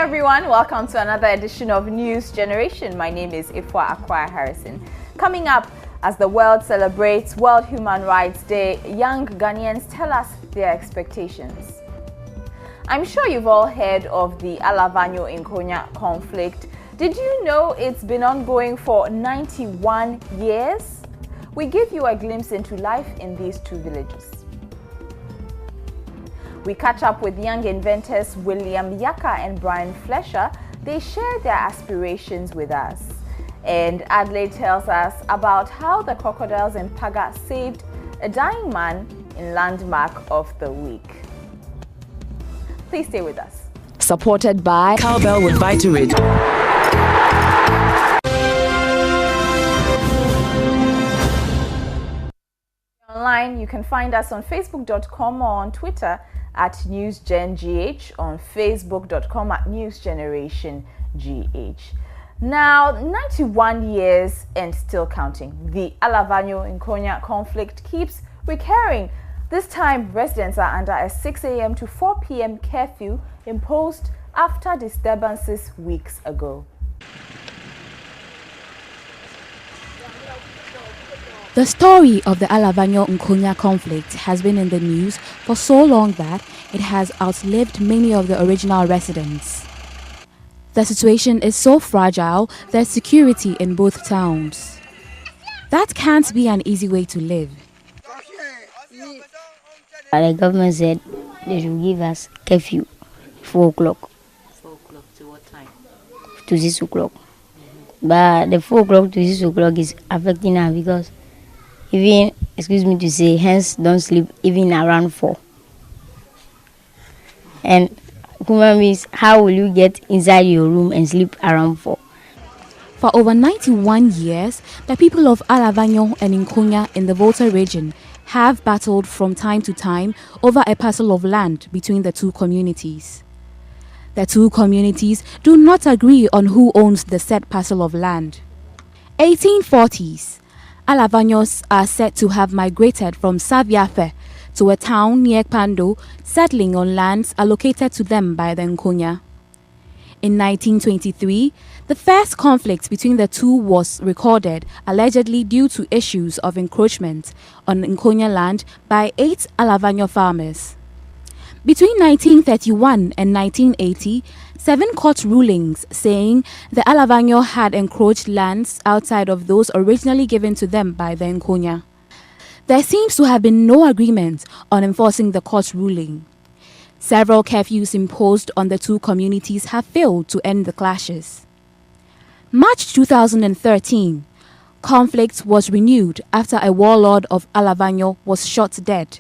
everyone, welcome to another edition of News Generation. My name is Ifwa Akwai Harrison. Coming up, as the world celebrates World Human Rights Day, young Ghanaians tell us their expectations. I'm sure you've all heard of the Alavanyo-Nkonya conflict. Did you know it's been ongoing for 91 years? We give you a glimpse into life in these two villages. We catch up with young inventors William Yaka and Brian Flesher. They share their aspirations with us. And Adelaide tells us about how the crocodiles in Paga saved a dying man in Landmark of the Week. Please stay with us. Supported by Cowbell with Vitarid. Online, you can find us on facebook.com or on Twitter at NewsGenGH, on facebook.com at NewsGenerationGH. Now, 91 years and still counting. The Alavanyo-Nkonya conflict keeps recurring. This time, residents are under a 6 a.m. to 4 p.m. curfew imposed after disturbances weeks ago. The story of the Alavanyo-Nkonya conflict has been in the news for so long that it has outlived many of the original residents. The situation is so fragile, there's security in both towns. That can't be an easy way to live. The government said they should give us curfew, 4 o'clock. 4 o'clock to what time? To 6 o'clock. But the 4 o'clock to 6 o'clock is affecting us because even, excuse me to say, hence don't sleep even around 4. And Kuma means, how will you get inside your room and sleep around 4? For over 91 years, the people of Alavanyo and Nkonya in the Volta region have battled from time to time over a parcel of land between the two communities. The two communities do not agree on who owns the said parcel of land. 1840s, Alavanyos are said to have migrated from Saviafe to a town near Pando, settling on lands allocated to them by the Nkonya. In 1923, the first conflict between the two was recorded, allegedly due to issues of encroachment on Nkonya land by 8 Alavanyo farmers. Between 1931 and 1980, 7 court rulings saying the Alavanyo had encroached lands outside of those originally given to them by the Nkonya. There seems to have been no agreement on enforcing the court ruling. Several curfews imposed on the two communities have failed to end the clashes. March 2013, conflict was renewed after a warlord of Alavanyo was shot dead.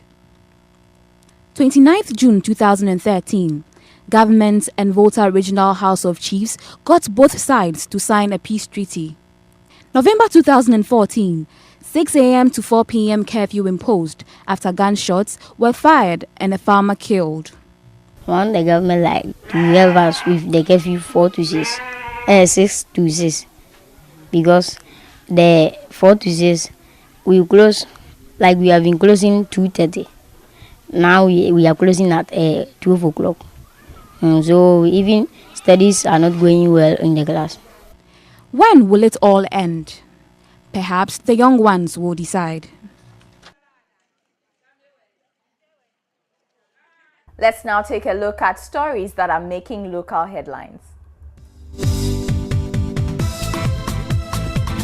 29th June 2013, government and Volta Regional House of Chiefs got both sides to sign a peace treaty. November 2014, 6 a.m. to 4 p.m. curfew imposed after gunshots were fired and a farmer killed. Want the government like to help us with the curfew 4 to 6, 6 to 6, because the 4 to 6 we close like we have been closing 2:30. Now we are closing at 12 o'clock. So even studies are not going well in the class. When will it all end? Perhaps the young ones will decide. Let's now take a look at stories that are making local headlines.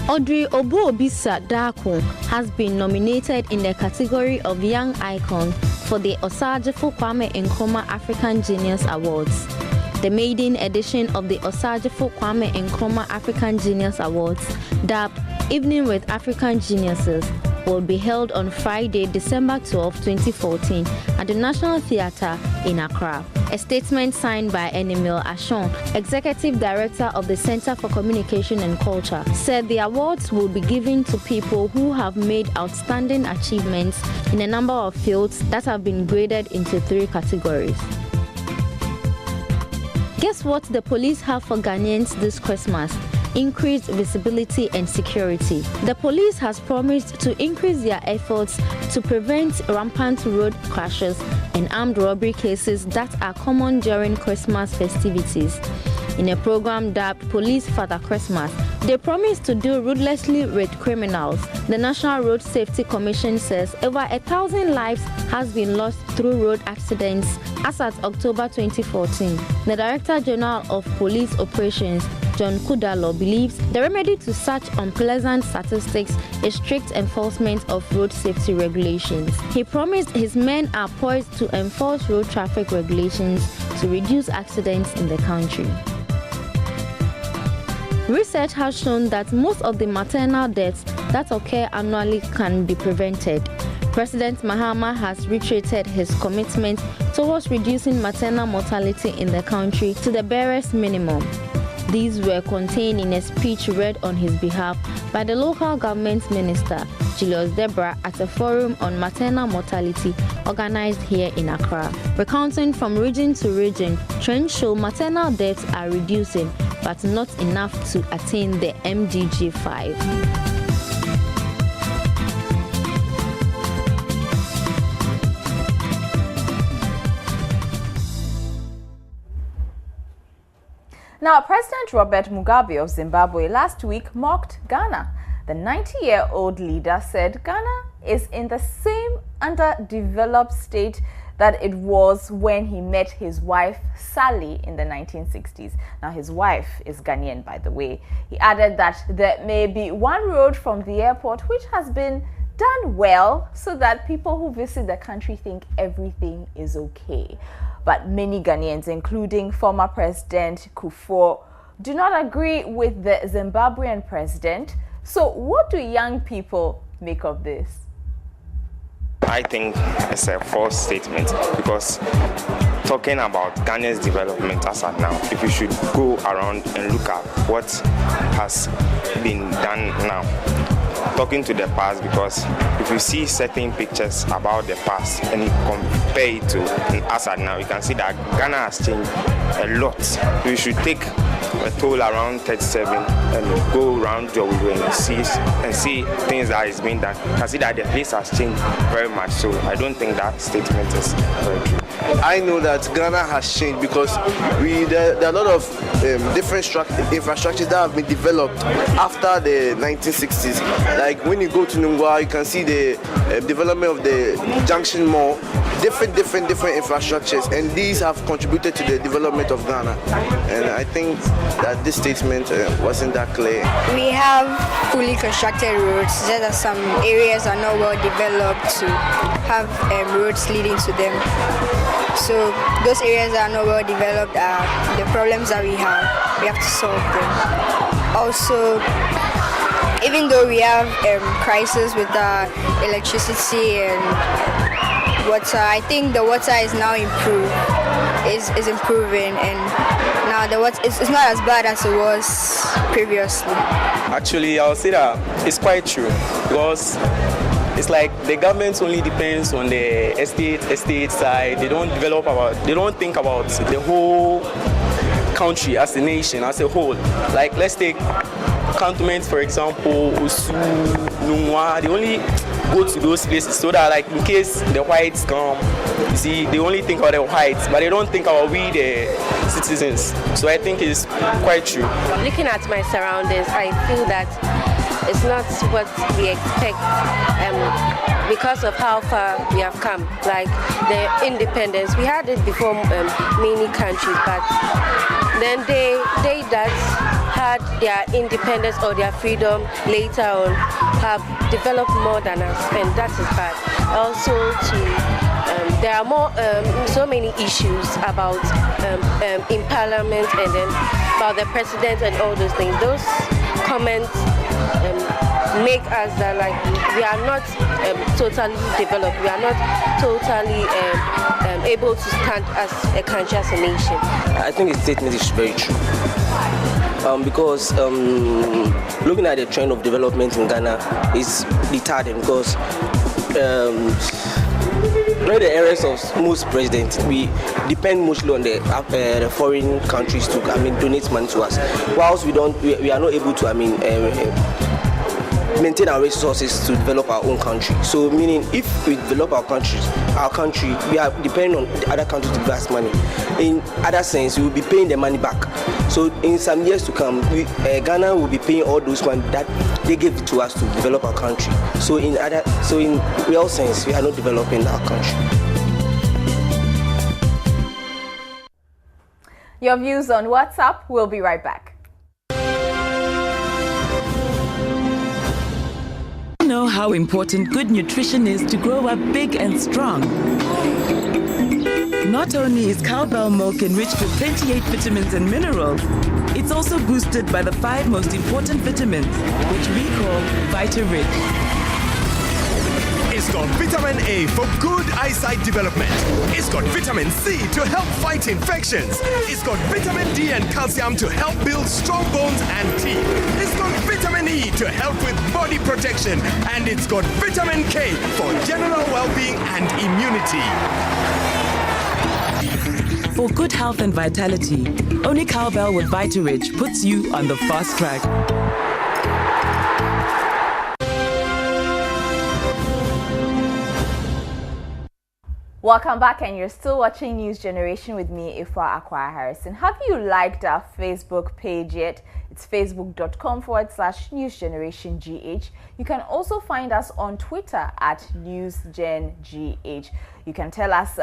Audrey Obuobisa Darko has been nominated in the category of Young Icon for the Osajifo Kwame Nkrumah African Genius Awards. The maiden edition of the Osajifo Kwame Nkrumah African Genius Awards, dubbed Evening with African Geniuses, will be held on Friday, December 12, 2014 at the National Theatre in Accra. A statement signed by Emil Ashon, Executive Director of the Center for Communication and Culture, said the awards will be given to people who have made outstanding achievements in a number of fields that have been graded into 3 categories. Guess what the police have for Ghanaians this Christmas? increased visibility and security. The police has promised to increase their efforts to prevent rampant road crashes and armed robbery cases that are common during Christmas festivities. In a program dubbed Police Father Christmas, they promise to deal ruthlessly with criminals. The National Road Safety Commission says over 1,000 lives has been lost through road accidents as at October 2014. The Director General of Police Operations, John Kudalo, believes the remedy to such unpleasant statistics is strict enforcement of road safety regulations. He promised his men are poised to enforce road traffic regulations to reduce accidents in the country. Research has shown that most of the maternal deaths that occur annually can be prevented. President Mahama has reiterated his commitment towards reducing maternal mortality in the country to the barest minimum. These were contained in a speech read on his behalf by the local government minister, Julius Debra, at a forum on maternal mortality organized here in Accra. Recounting from region to region, trends show maternal deaths are reducing, but not enough to attain the MDG 5. Now, President Robert Mugabe of Zimbabwe last week mocked Ghana. The 90-year-old leader said Ghana is in the same underdeveloped state that it was when he met his wife Sally in the 1960s. Now, his wife is Ghanaian, by the way. He added that there may be one road from the airport which has been done well so that people who visit the country think everything is okay. But many Ghanaians, including former President Kufuor, do not agree with the Zimbabwean president. So what do young people make of this? I think it's a false statement, because talking about Ghana's development as of now, if we should go around and look at what has been done now, talking to the past, because if you see certain pictures about the past and you compare it to us at now, you can see that Ghana has changed a lot. We should take a toll around 37 and go around Joburg and see things that is being done. You can see that the place has changed very much. So I don't think that statement is very true. I know that Ghana has changed because there are a lot of different infrastructures that have been developed after the 1960s. Like when you go to Nungwa, you can see the development of the Junction Mall, different infrastructures, and these have contributed to the development of Ghana. And I think that this statement wasn't that clear. We have fully constructed roads, just that some areas are not well developed to have roads leading to them. So those areas that are not well developed are the problems that we have. We have to solve them. Also, even though we have crisis with electricity and water, I think the water is now is improving, and now the water it's not as bad as it was previously. Actually, I'll say that it's quite true, because it's like the government only depends on the estate side. They don't think about the whole country as a nation, as a whole. Like, let's take cantonments, for example, Osu, Nungwa. They only go to those places so that, like, in case the whites come, you see, they only think about the whites, but they don't think about we, the citizens. So I think it's quite true. Looking at my surroundings, I feel that it's not what we expect because of how far we have come. Like the independence, we had it before many countries, but then they that had their independence or their freedom later on have developed more than us, and that is bad. Also, there are more so many issues about in Parliament, and then about the president and all those things. Those comments make us that, like, we are not totally developed. We are not totally able to stand as a country, as a nation. I think the statement is very true. Because looking at the trend of development in Ghana is retarded, because during the areas of most presidents, we depend mostly on the foreign countries to donate money to us. Whilst we are not able to maintain our resources to develop our own country. So meaning if we develop our country, we are depending on the other countries to give us money. In other sense, we will be paying the money back. So in some years to come, Ghana will be paying all those money that they gave to us to develop our country. So in real sense, we are not developing our country. Your views on WhatsApp. We'll be right back. Know how important good nutrition is to grow up big and strong. Not only is cowbell milk enriched with 28 vitamins and minerals, it's also boosted by the 5 most important vitamins, which we call Vita-Rich. It's got vitamin A for good eyesight development. It's got vitamin C to help fight infections. It's got vitamin D and calcium to help build strong bones and teeth. It's got vitamin E to help with body protection. And it's got vitamin K for general well-being and immunity. For good health and vitality, only cowbell with Vita-Rich puts you on the fast track. Welcome back, and you're still watching News Generation with me, Ifwa Akwa Harrison. Have you liked our Facebook page yet? It's facebook.com/newsgenerationgh. You can also find us on Twitter at newsgengh. You can tell us,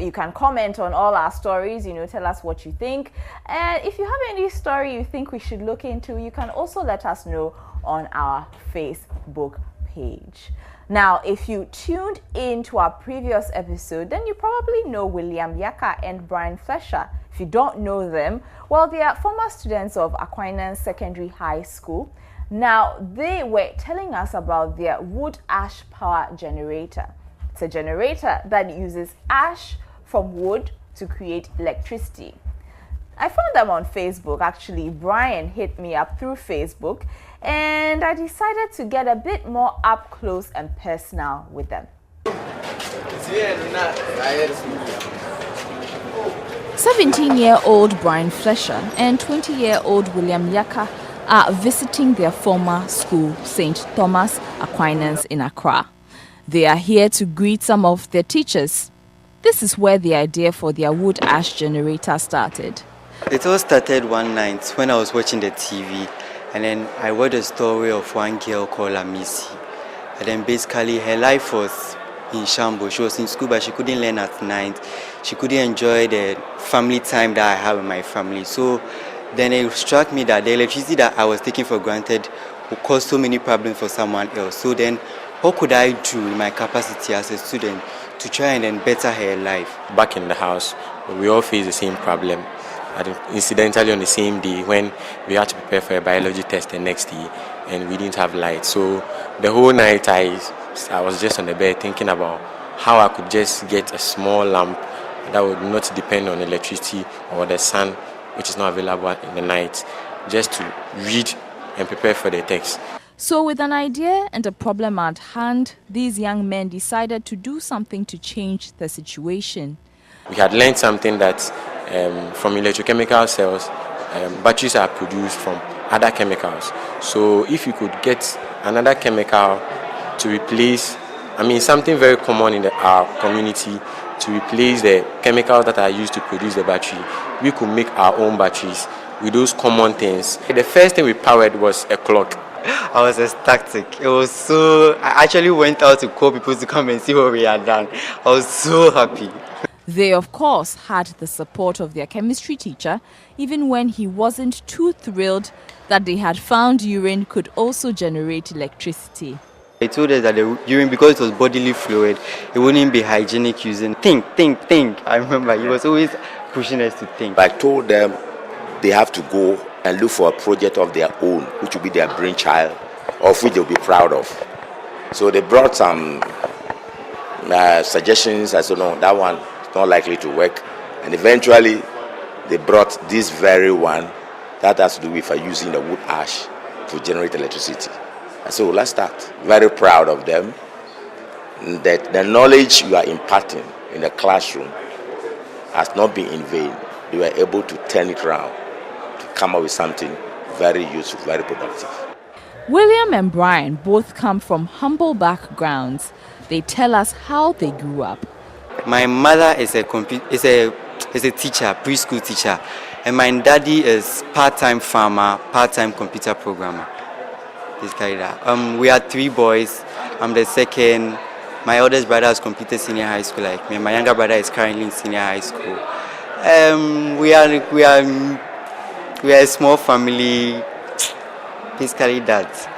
you can comment on all our stories, tell us what you think. And if you have any story you think we should look into, you can also let us know on our Facebook page. Now, if you tuned in to our previous episode, then you probably know William Yaka and Brian Flesher. If you don't know them, well, they are former students of Aquinas Secondary High School. Now, they were telling us about their wood ash power generator. It's a generator that uses ash from wood to create electricity. I found them on Facebook. Actually, Brian hit me up through Facebook, and I decided to get a bit more up close and personal with them. 17-year-old Brian Flesher and 20-year-old William Yaka are visiting their former school, St. Thomas Aquinas in Accra. They are here to greet some of their teachers. This is where the idea for their wood ash generator started. It all started one night when I was watching the TV, and then I read a story of one girl called Amisi. And then basically her life was in shambles. She was in school, but she couldn't learn at night. She couldn't enjoy the family time that I have with my family. So then it struck me that the electricity that I was taking for granted would cause so many problems for someone else. So then what could I do in my capacity as a student to try and then better her life? Back in the house, we all face the same problem. Incidentally, on the same day when we had to prepare for a biology test the next day, and we didn't have light. So the whole night I was just on the bed thinking about how I could just get a small lamp that would not depend on electricity or the sun, which is not available in the night, just to read and prepare for the text. So with an idea and a problem at hand, these young men decided to do something to change the situation. We had learned something that from electrochemical cells, batteries are produced from other chemicals. So if you could get another chemical to replace, something very common in our community, to replace the chemicals that are used to produce the battery, we could make our own batteries with those common things. The first thing we powered was a clock. I was ecstatic. I actually went out to call people to come and see what we had done. I was so happy. They, of course, had the support of their chemistry teacher, even when he wasn't too thrilled that they had found urine could also generate electricity. They told us that the urine, because it was bodily fluid, it wouldn't be hygienic using. Think. I remember he was always pushing us to think. I told them they have to go and look for a project of their own, which will be their brainchild, of which they'll be proud of. So they brought some suggestions. I said, no, that one is not likely to work. And eventually, they brought this very one that has to do with using the wood ash to generate electricity. I said, well, let's start. Very proud of them. that the knowledge you are imparting in the classroom has not been in vain. You were able to turn it around to come up with something very useful, very productive. William and Brian both come from humble backgrounds. They tell us how they grew up. My mother is a teacher, preschool teacher, and my daddy is part-time farmer, part-time computer programmer. We are 3 boys. I'm the second. My oldest brother has completed senior high school like me. My younger brother is currently in senior high school. We are a small family. Basically that.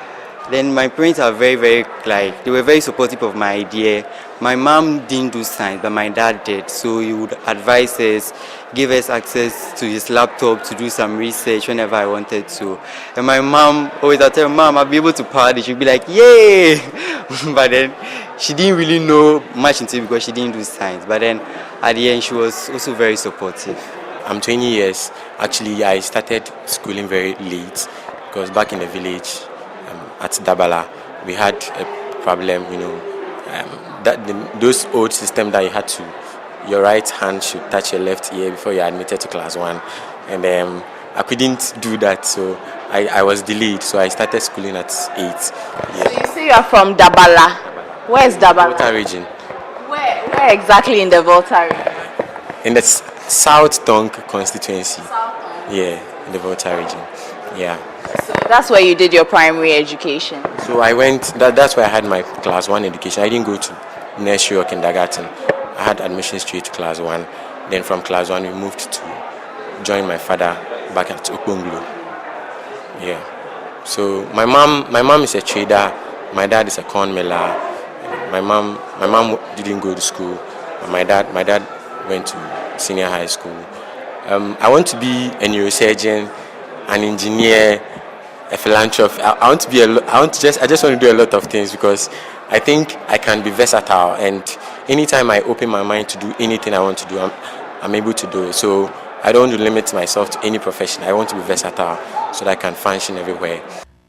Then my parents are very they were very supportive of my idea. My mom didn't do science, but my dad did. So he would advise us, give us access to his laptop to do some research whenever I wanted to. And my mom always, I tell her, Mom, I'll be able to party. She'd be like, yay! But then she didn't really know much into it because she didn't do science. But then at the end, she was also very supportive. I'm 20 years. Actually, I started schooling very late because back in the village, at Dabala, we had a problem, those old system that you had to, your right hand should touch your left ear before you're admitted to class 1. And I couldn't do that, so I was delayed, so I started schooling at 8. Yeah. So you say you're from Dabala. Where is Dabala? Volta region. Where exactly in the Volta region? In the South Tonk constituency. Yeah, in the Volta region. Yeah. So that's where you did your primary education? So I went, that's where I had my class 1 education. I didn't go to nursery or kindergarten. I had admission straight to class 1. Then from class 1 we moved to join my father back at Okbonglo. Yeah. So my mom is a trader, my dad is a corn miller. My mom didn't go to school. My dad went to senior high school. I want to be a neurosurgeon, an engineer, a philanthropist. I just want to do a lot of things because I think I can be versatile, and anytime I open my mind to do anything I want to do, I'm able to do it. So I don't want to limit myself to any profession. I want to be versatile so that I can function everywhere.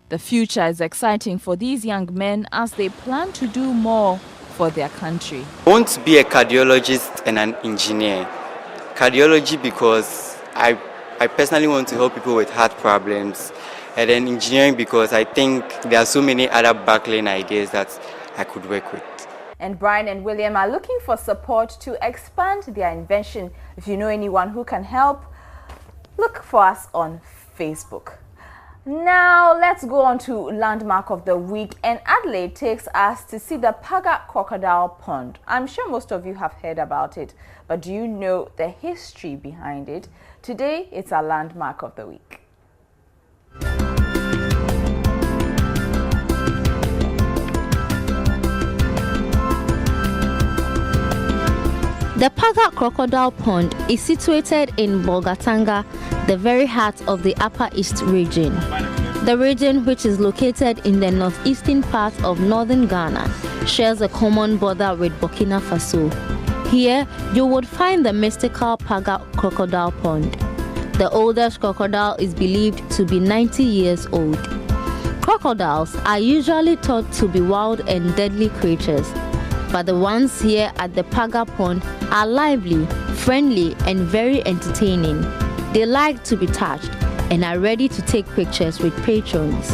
The future is exciting for these young men as they plan to do more for their country. I want to be a cardiologist and an engineer. Cardiology because I personally want to help people with heart problems, and then engineering because I think there are so many other backline ideas that I could work with. And Brian and William are looking for support to expand their invention. If you know anyone who can help, look for us on Facebook. Now let's go on to Landmark of the Week, and Adelaide takes us to see the Paga Crocodile Pond. I'm sure most of you have heard about it, but do you know the history behind it? Today it's our Landmark of the Week. The Paga Crocodile Pond is situated in Bolgatanga, the very heart of the Upper East region. The region, which is located in the northeastern part of northern Ghana, shares a common border with Burkina Faso. Here, you would find the mystical Paga Crocodile Pond. The oldest crocodile is believed to be 90 years old. Crocodiles are usually thought to be wild and deadly creatures, but the ones here at the Paga Pond are lively, friendly, and very entertaining. They like to be touched and are ready to take pictures with patrons.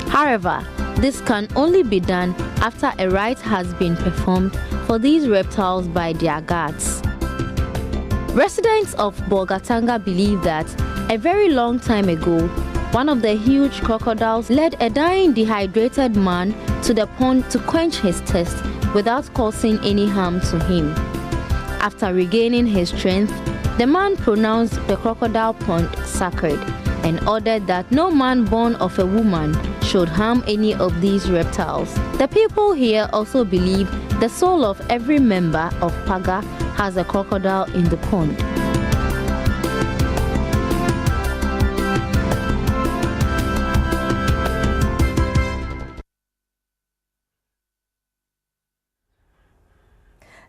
However, this can only be done after a rite has been performed for these reptiles by their guards. Residents of Bolgatanga believe that a very long time ago, one of the huge crocodiles led a dying dehydrated man to the pond to quench his thirst without causing any harm to him. After regaining his strength, the man pronounced the crocodile pond sacred and ordered that no man born of a woman should harm any of these reptiles. The people here also believe the soul of every member of Paga has a crocodile in the pond.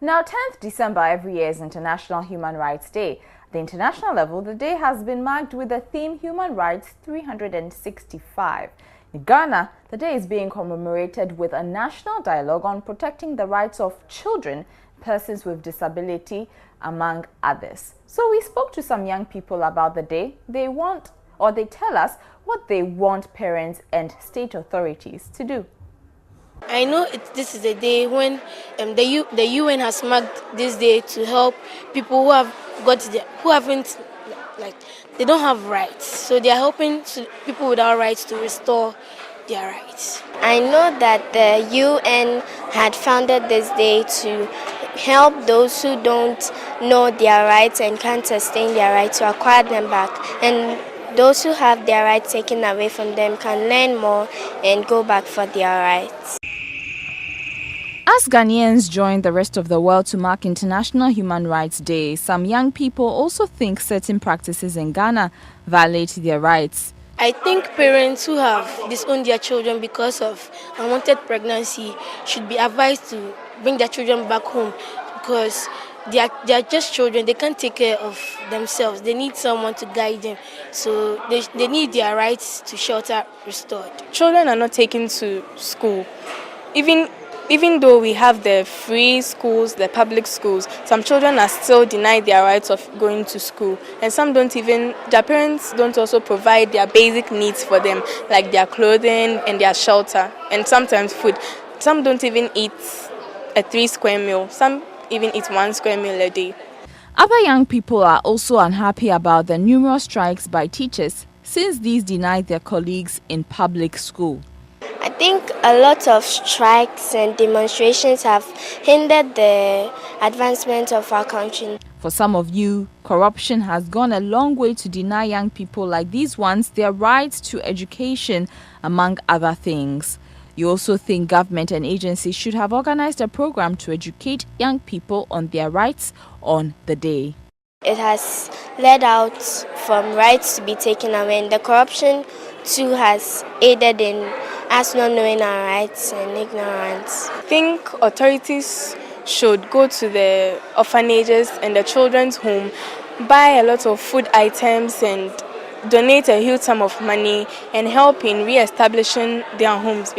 Now, 10th December every year is International Human Rights Day. At the international level, the day has been marked with the theme Human Rights 365. In Ghana, the day is being commemorated with a national dialogue on protecting the rights of children, persons with disability, among others. So we spoke to some young people about the day. They tell us what they want parents and state authorities to do. I know this is a day when the UN has marked this day to help people they don't have rights. So they are helping people without rights to restore their rights. I know that the UN had founded this day to help those who don't know their rights and can't sustain their rights to acquire them back. And those who have their rights taken away from them can learn more and go back for their rights. As Ghanaians join the rest of the world to mark International Human Rights Day, some young people also think certain practices in Ghana violate their rights. I think parents who have disowned their children because of unwanted pregnancy should be advised to bring their children back home because they are just children. They can't take care of themselves. They need someone to guide them. So they need their rights to shelter restored. Children are not taken to school. Even though we have the free schools, the public schools, some children are still denied their rights of going to school. And their parents don't also provide their basic needs for them, like their clothing and their shelter, and sometimes food. Some don't even eat a 3 square meal. Some even eat 1 square meal a day. Other young people are also unhappy about the numerous strikes by teachers since these deny their colleagues in public school. I think a lot of strikes and demonstrations have hindered the advancement of our country. For some of you, corruption has gone a long way to deny young people like these ones their rights to education, among other things. You also think government and agencies should have organized a program to educate young people on their rights on the day. It has led out from rights to be taken away, and the corruption too has aided in us not knowing our rights and ignorance. I think authorities should go to the orphanages and the children's home, buy a lot of food items and donate a huge sum of money and help in re-establishing their homes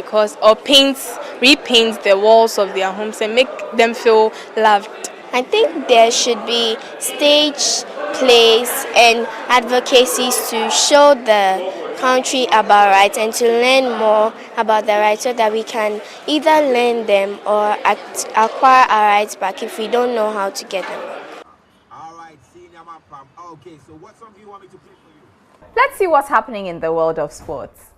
repaint the walls of their homes and make them feel loved. I think there should be stage plays and advocacies to show the country about rights and to learn more about the rights so that we can either learn them or acquire our rights back if we don't know how to get them. Okay, so what song do you want me to play for you? Let's see what's happening in the world of sports.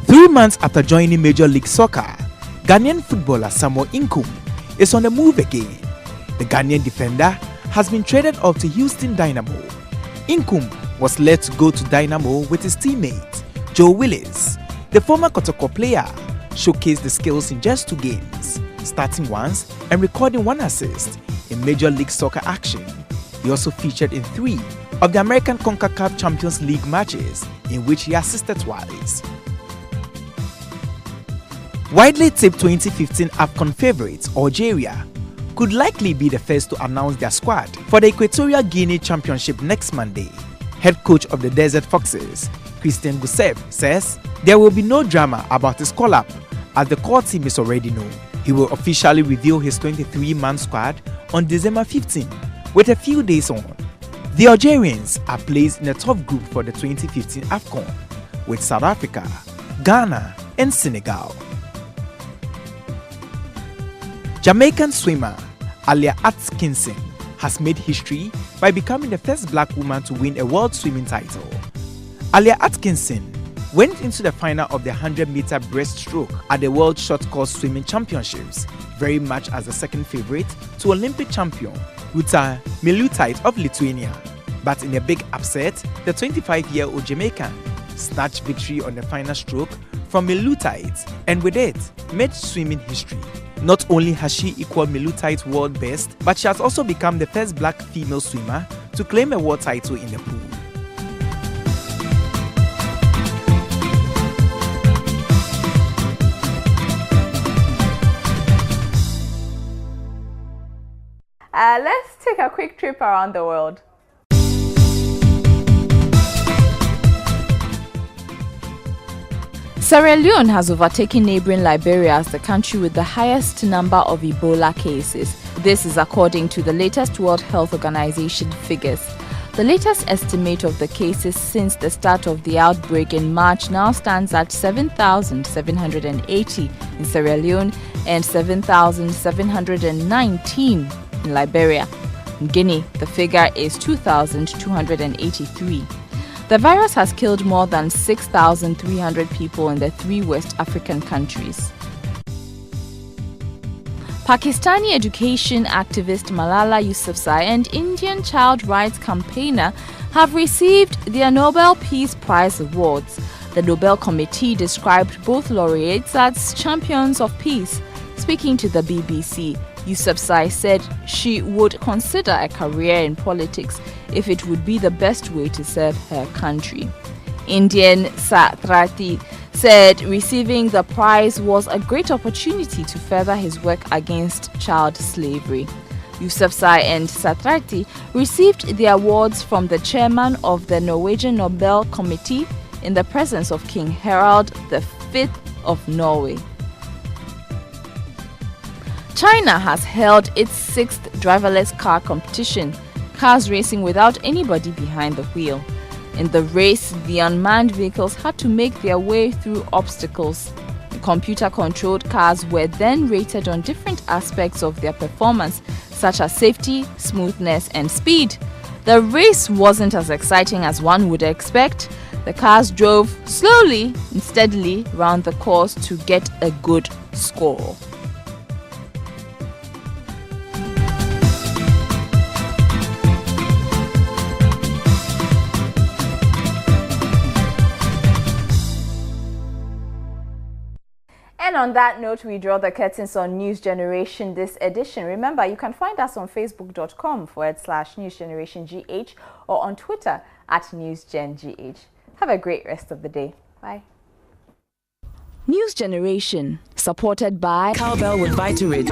3 months after joining Major League Soccer, Ghanaian footballer Samuel Inkum is on the move again. The Ghanaian defender has been traded off to Houston Dynamo. Inkum was let to go to Dynamo with his teammate, Joe Willis. The former Kotoko player showcased the skills in just 2 games, starting once and recording 1 assist in Major League Soccer action. He also featured in 3 of the American CONCACAF Champions League matches, in which he assisted twice. Widely tipped 2015 AFCON favourites Algeria could likely be the first to announce their squad for the Equatorial Guinea Championship next Monday. Head coach of the Desert Foxes, Christian Gusev, says there will be no drama about his call-up, as the core team is already known. He will officially reveal his 23-man squad on December 15, with a few days on. The Algerians are placed in a tough group for the 2015 AFCON, with South Africa, Ghana, and Senegal. Jamaican swimmer Alia Atkinson has made history by becoming the first black woman to win a world swimming title. Alia Atkinson went into the final of the 100-meter breaststroke at the World Short Course Swimming Championships, very much as the second favorite to Olympic champion Ruta Milutaite of Lithuania. But in a big upset, the 25-year-old Jamaican snatched victory on the final stroke from Milutaite, and with it, made swimming history. Not only has she equaled Milutaite's world best, but she has also become the first black female swimmer to claim a world title in the pool. a quick trip around the world. Sierra Leone has overtaken neighboring Liberia as the country with the highest number of Ebola cases. This is according to the latest World Health Organization figures. The latest estimate of the cases since the start of the outbreak in March now stands at 7,780 in Sierra Leone and 7,719 in Liberia. In Guinea, the figure is 2,283. The virus has killed more than 6,300 people in the 3 West African countries. Pakistani education activist Malala Yousafzai and Indian child rights campaigner have received their Nobel Peace Prize awards. The Nobel Committee described both laureates as champions of peace. Speaking to the BBC, Yousafzai said she would consider a career in politics if it would be the best way to serve her country. Indian Satrati said receiving the prize was a great opportunity to further his work against child slavery. Yousafzai and Satrati received the awards from the chairman of the Norwegian Nobel Committee in the presence of King Harald V of Norway. China has held its 6th driverless car competition, cars racing without anybody behind the wheel. In the race, the unmanned vehicles had to make their way through obstacles. The computer-controlled cars were then rated on different aspects of their performance, such as safety, smoothness, and speed. The race wasn't as exciting as one would expect. The cars drove slowly and steadily round the course to get a good score. And on that note, we draw the curtains on News Generation this edition. Remember, you can find us on facebook.com/newsgenerationgh or on Twitter @newsgengh. Have a great rest of the day. Bye. News Generation, supported by Cowbell with Vitarid.